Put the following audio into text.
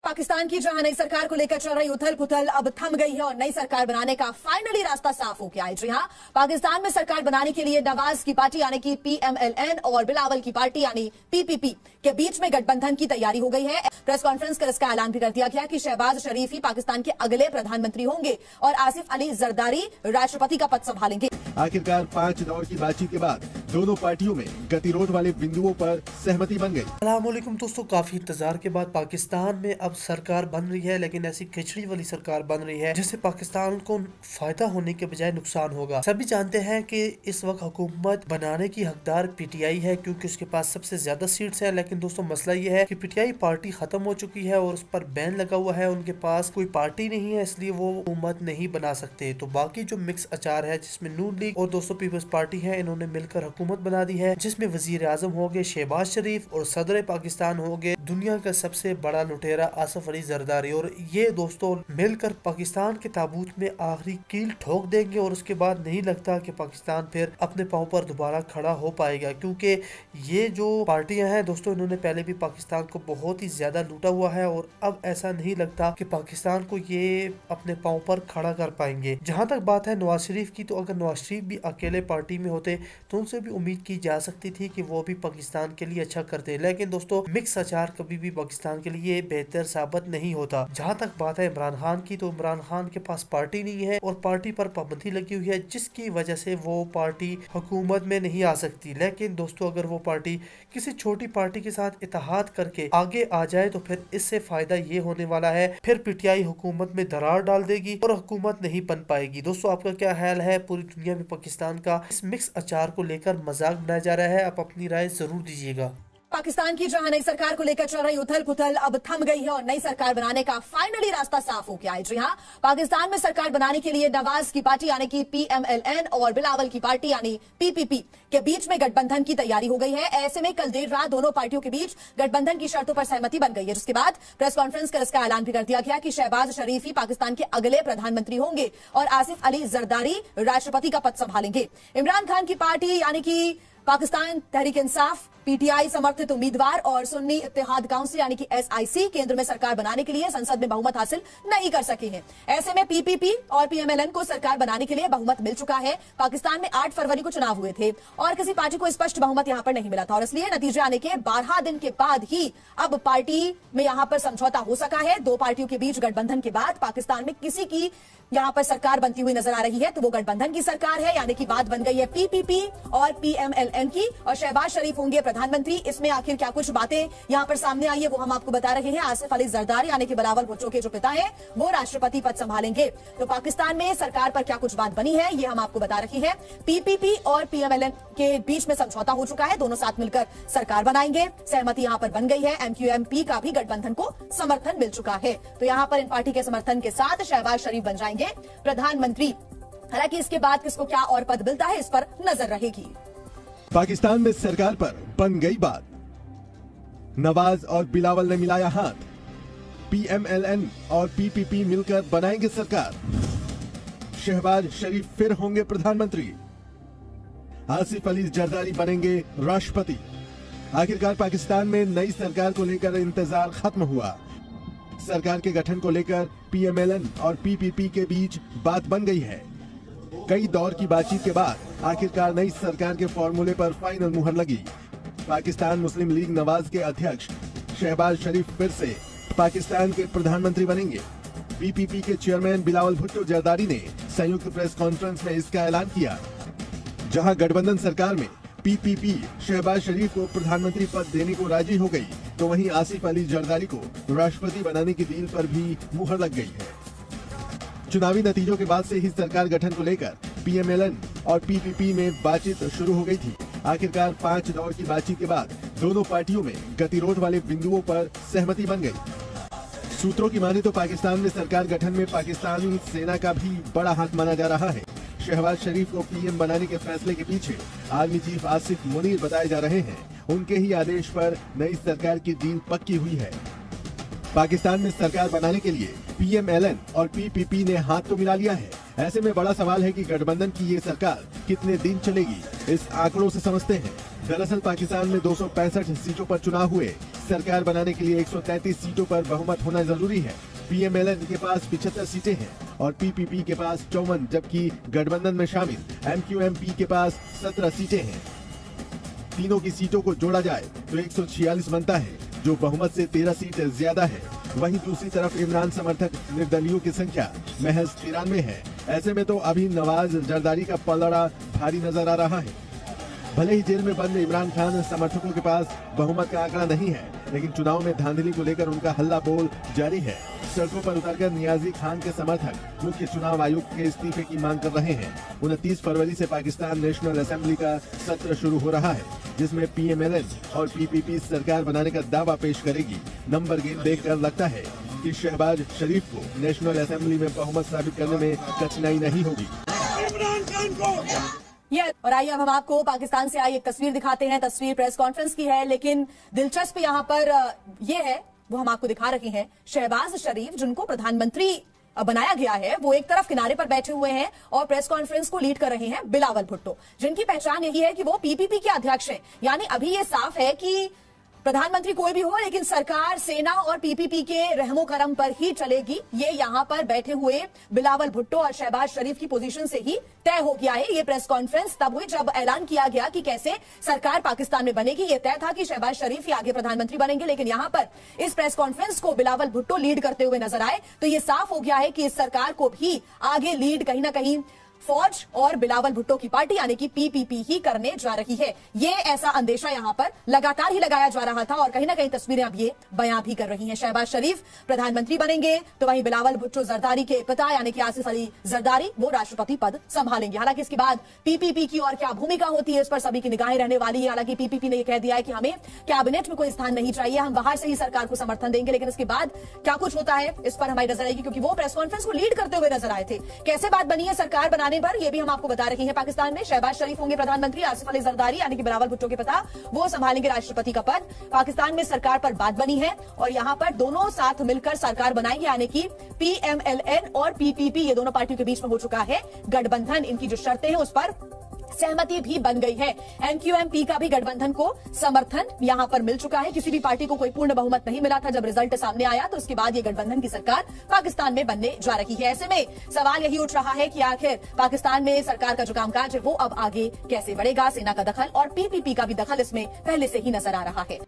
पाकिस्तान की जहां नई सरकार को लेकर चल रही उथल पुथल अब थम गई है और नई सरकार बनाने का फाइनली रास्ता साफ हो गया है। जी हां, पाकिस्तान में सरकार बनाने के लिए नवाज की पार्टी यानी कि PMLN और बिलावल की पार्टी यानी PPP के बीच में गठबंधन की तैयारी हो गई है। प्रेस कॉन्फ्रेंस कर इसका ऐलान भी कर दिया गया कि शहबाज शरीफ ही पाकिस्तान के अगले प्रधानमंत्री होंगे और आसिफ अली जरदारी राष्ट्रपति का पद संभालेंगे। आखिरकार 5 दौर की बातचीत के बाद दोनों पार्टियों में गतिरोध वाले बिंदुओं पर सहमति बन गई। अस्सलामुअलैकुम दोस्तों, काफी इंतजार के बाद पाकिस्तान में अब सरकार बन रही है, लेकिन ऐसी खिचड़ी वाली सरकार बन रही है जिससे पाकिस्तान को फायदा होने के बजाय नुकसान होगा। सभी जानते हैं कि इस वक्त हुकूमत बनाने की हकदार PTI है क्योंकि उसके पास सबसे ज्यादा सीट्स है। लेकिन दोस्तों मसला ये है कि PTI पार्टी खत्म हो चुकी है और उस पर बैन लगा हुआ है, उनके पास कोई पार्टी नहीं है, इसलिए वो हुकूमत नहीं बना सकते। तो बाकी जो मिक्स अचार है जिसमें नून लीग और दोस्तों पीपल्स पार्टी है, इन्होंने मिलकर हुकूमत बना दी है जिसमें वजीर आजम हो गए शहबाज शरीफ और सदर पाकिस्तान हो गए दुनिया का सबसे बड़ा लुटेरा आसिफ अली जरदारी। और ये दोस्तों मिलकर पाकिस्तान के ताबूत में आखिरी कील ठोक देंगे और उसके बाद नहीं लगता कि पाकिस्तान फिर अपने पांव पर दोबारा खड़ा हो पाएगा, क्योंकि ये जो पार्टियां हैं दोस्तों इन्होंने पहले भी पाकिस्तान को बहुत ही ज्यादा लूटा हुआ है और अब ऐसा नहीं लगता कि पाकिस्तान को ये अपने पांव पर खड़ा कर पाएंगे। जहां तक बात है नवाज शरीफ की, तो अगर नवाज शरीफ भी अकेले पार्टी में होते तो उनसे भी उम्मीद की जा सकती थी कि वो भी पाकिस्तान के लिए अच्छा करते, लेकिन दोस्तों मिक्स अचार कभी भी पाकिस्तान के लिए बेहतर साबित नहीं होता। जहां तक बात है इमरान खान की, तो इमरान खान के पास पार्टी नहीं है और पार्टी पर पाबंदी लगी हुई है जिसकी वजह से वो पार्टी हुकूमत में नहीं आ सकती। लेकिन दोस्तों अगर वो पार्टी किसी छोटी पार्टी के साथ इत्तेहाद करके आगे आ जाए तो फिर इससे फायदा ये होने वाला है, फिर PTI हुकूमत में दरार डाल देगी और हुकूमत नहीं बन पाएगी। दोस्तों आपका क्या ख्याल है? पूरी दुनिया में पाकिस्तान का इस मिक्स अचार को लेकर मजाक बनाया जा रहा है, आप अपनी राय जरूर दीजिएगा। पाकिस्तान की जहां नई सरकार को लेकर चल रही उथल पुथल अब थम गई है और नई सरकार बनाने का फाइनली रास्ता साफ हो गया है। जी हां, पाकिस्तान में सरकार बनाने के लिए नवाज की पार्टी यानी कि PMLN और बिलावल की पार्टी यानी PPP के बीच में गठबंधन की तैयारी हो गई है। ऐसे में कल देर रात दोनों पार्टियों के बीच गठबंधन की शर्तों पर सहमति बन गई है, जिसके बाद प्रेस कॉन्फ्रेंस कर इसका ऐलान भी कर दिया गया कि शहबाज शरीफ ही पाकिस्तान के अगले प्रधानमंत्री होंगे और आसिफ अली जरदारी राष्ट्रपति का पद संभालेंगे। इमरान खान की पार्टी यानी कि पाकिस्तान तहरीक इंसाफ PTI समर्थित उम्मीदवार और सुन्नी इत्तेहाद काउंसिल यानी कि SIC केंद्र में सरकार बनाने के लिए संसद में बहुमत हासिल नहीं कर सके हैं। ऐसे में PPP और PMLN को सरकार बनाने के लिए बहुमत मिल चुका है। पाकिस्तान में 8 फरवरी को चुनाव हुए थे और किसी पार्टी को स्पष्ट बहुमत यहां पर नहीं मिला था और इसलिए नतीजे आने के 12 दिन के बाद ही अब पार्टी में यहां पर समझौता हो सका है। दो पार्टियों के बीच गठबंधन के बाद पाकिस्तान में किसी की यहां पर सरकार बनती हुई नजर आ रही है, तो वो गठबंधन की सरकार है, यानी कि बात बन गई है PPP और PMLN की और शहबाज शरीफ होंगे प्रधानमंत्री। इसमें आखिर क्या कुछ बातें यहां पर सामने आई है वो हम आपको बता रहे हैं। आसिफ अली जरदारी यानी कि बिलावल भुट्टो के जो पिता हैं वो राष्ट्रपति पद संभालेंगे। तो पाकिस्तान में सरकार पर क्या कुछ बात बनी है ये हम आपको बता रहे हैं। PPP और PMLN के बीच में समझौता हो चुका है, दोनों साथ मिलकर सरकार बनाएंगे। सहमति यहां पर बन गई है। MQMP का भी गठबंधन को समर्थन मिल चुका है, तो यहां पर इन पार्टी के समर्थन के साथ शहबाज शरीफ बन जाएंगे प्रधानमंत्री। हालांकि इसके बाद किसको क्या और पद मिलता है इस पर नजर रहेगी। पाकिस्तान में सरकार पर बन गई बात, नवाज और बिलावल ने मिलाया हाथ, PMLN और PPP मिलकर बनाएंगे सरकार, शहबाज शरीफ फिर होंगे प्रधानमंत्री, आसिफ अली जरदारी बनेंगे राष्ट्रपति। आखिरकार पाकिस्तान में नई सरकार को लेकर इंतजार खत्म हुआ। सरकार के गठन को लेकर PMLN और PPP के बीच बात बन गई है। कई दौर की बातचीत के बाद आखिरकार नई सरकार के फॉर्मूले पर फाइनल मुहर लगी। पाकिस्तान मुस्लिम लीग नवाज के अध्यक्ष शहबाज शरीफ फिर से पाकिस्तान के प्रधानमंत्री बनेंगे। PPP के चेयरमैन बिलावल भुट्टो जरदारी ने संयुक्त प्रेस कॉन्फ्रेंस में इसका ऐलान किया। जहां गठबंधन सरकार में PPP शहबाज शरीफ को प्रधानमंत्री पद देने को राजी हो गई, तो वहीं आसिफ अली जरदारी को राष्ट्रपति बनाने की डील पर भी मुहर लग गई है। चुनावी नतीजों के बाद से ही सरकार गठन को लेकर PMLN और PPP में बातचीत शुरू हो गई थी। आखिरकार 5 दौर की बातचीत के बाद दोनों पार्टियों में गतिरोध वाले बिंदुओं पर सहमति बन गई। सूत्रों की माने तो पाकिस्तान में सरकार गठन में पाकिस्तानी सेना का भी बड़ा हाथ माना जा रहा है। शहबाज शरीफ को PM बनाने के फैसले के पीछे आर्मी चीफ आसिफ मुनीर बताए जा रहे हैं। उनके ही आदेश पर नई सरकार की डील पक्की हुई है। पाकिस्तान में सरकार बनाने के लिए PMLN और PPP ने हाथ तो मिला लिया है। ऐसे में बड़ा सवाल है कि गठबंधन की ये सरकार कितने दिन चलेगी। इस आंकड़ों से समझते हैं। दरअसल पाकिस्तान में 265 सीटों पर चुनाव हुए, सरकार बनाने के लिए 133 सीटों पर बहुमत होना जरूरी है। PMLN के पास 75 सीटें हैं और PPP के पास 54, जबकि गठबंधन में शामिल MQMP के पास 17 सीटें हैं। तीनों की सीटों को जोड़ा जाए तो 146 बनता है, जो बहुमत से 13 सीट ज्यादा है। वहीं दूसरी तरफ इमरान समर्थक निर्दलीयों की संख्या महज 93 है। ऐसे में तो अभी नवाज जरदारी का पलड़ा भारी नजर आ रहा है। भले ही जेल में बंद इमरान खान समर्थकों के पास बहुमत का आंकड़ा नहीं है, लेकिन चुनाव में धांधली को लेकर उनका हल्ला बोल जारी है। सड़कों पर उतरकर नियाजी खान के समर्थक मुख्य चुनाव आयुक्त के इस्तीफे की मांग कर रहे हैं। 29 फरवरी से पाकिस्तान नेशनल असेंबली का सत्र शुरू हो रहा है, जिसमें PMLN और PPP सरकार बनाने का दावा पेश करेगी। नंबर गेम देखकर लगता है कि शहबाज शरीफ को नेशनल असेंबली में बहुमत साबित करने में कठिनाई नहीं होगी। और आइए अब हम आपको पाकिस्तान से आई एक तस्वीर दिखाते हैं। तस्वीर प्रेस कॉन्फ्रेंस की है, लेकिन दिलचस्प यहाँ पर ये है, वो हम आपको दिखा रहे हैं। शहबाज शरीफ, जिनको प्रधानमंत्री बनाया गया है, वो एक तरफ किनारे पर बैठे हुए हैं और प्रेस कॉन्फ्रेंस को लीड कर रहे हैं बिलावल भुट्टो, जिनकी पहचान यही है कि वो PPP के अध्यक्ष हैं। यानी अभी ये साफ है कि प्रधानमंत्री कोई भी हो, लेकिन सरकार सेना और PPP के रहमो करम पर ही चलेगी। ये यहाँ पर बैठे हुए बिलावल भुट्टो और शहबाज शरीफ की पोजीशन से ही तय हो गया है। ये प्रेस कॉन्फ्रेंस तब हुई जब ऐलान किया गया कि कैसे सरकार पाकिस्तान में बनेगी। ये तय था कि शहबाज शरीफ ही आगे प्रधानमंत्री बनेंगे, लेकिन यहाँ पर इस प्रेस कॉन्फ्रेंस को बिलावल भुट्टो लीड करते हुए नजर आए, तो ये साफ हो गया है कि इस सरकार को भी आगे लीड कहीं ना कहीं फौज और बिलावल भुट्टो की पार्टी यानी कि PPP ही करने जा रही है। ये ऐसा अंदेशा यहाँ पर लगातार ही लगाया जा रहा था और कहीं ना कहीं तस्वीरें अब ये बयां भी कर रही हैं। शहबाज शरीफ प्रधानमंत्री बनेंगे, तो वहीं बिलावल भुट्टो जरदारी के पिता यानी कि आसिफ अली जरदारी वो राष्ट्रपति पद संभालेंगे। हालांकि इसके बाद PPP की और क्या भूमिका होती है, इस पर सभी की निगाहें रहने वाली है। हालांकि PPP ने यह कह दिया है कि हमें कैबिनेट में कोई स्थान नहीं चाहिए, हम बाहर से ही सरकार को समर्थन देंगे। लेकिन इसके बाद क्या कुछ होता है, इस पर हमारी नजर आएगी, क्योंकि वो प्रेस कॉन्फ्रेंस को लीड करते हुए नजर आए थे। कैसे बात बनी है सरकार बनाने पर, यह भी हम आपको बता रहे हैं। पाकिस्तान में शहबाज शरीफ होंगे प्रधानमंत्री, आसिफ अली जरदारी यानी कि बिलावल भुट्टो के पिता वो संभालेंगे राष्ट्रपति का पद। पाकिस्तान में सरकार पर बात बनी है और यहां पर दोनों साथ मिलकर सरकार बनाएंगे, यानी कि PMLN और PPP, ये दोनों पार्टियों के बीच में हो चुका है गठबंधन। इनकी जो शर्तें हैं उस पर सहमति भी बन गई है। MQMP का भी गठबंधन को समर्थन यहां पर मिल चुका है। किसी भी पार्टी को कोई पूर्ण बहुमत नहीं मिला था जब रिजल्ट सामने आया, तो उसके बाद ये गठबंधन की सरकार पाकिस्तान में बनने जा रही है। ऐसे में सवाल यही उठ रहा है कि आखिर पाकिस्तान में सरकार का जो कामकाज है वो अब आगे कैसे बढ़ेगा। सेना का दखल और PPP का भी दखल इसमें पहले से ही नजर आ रहा है।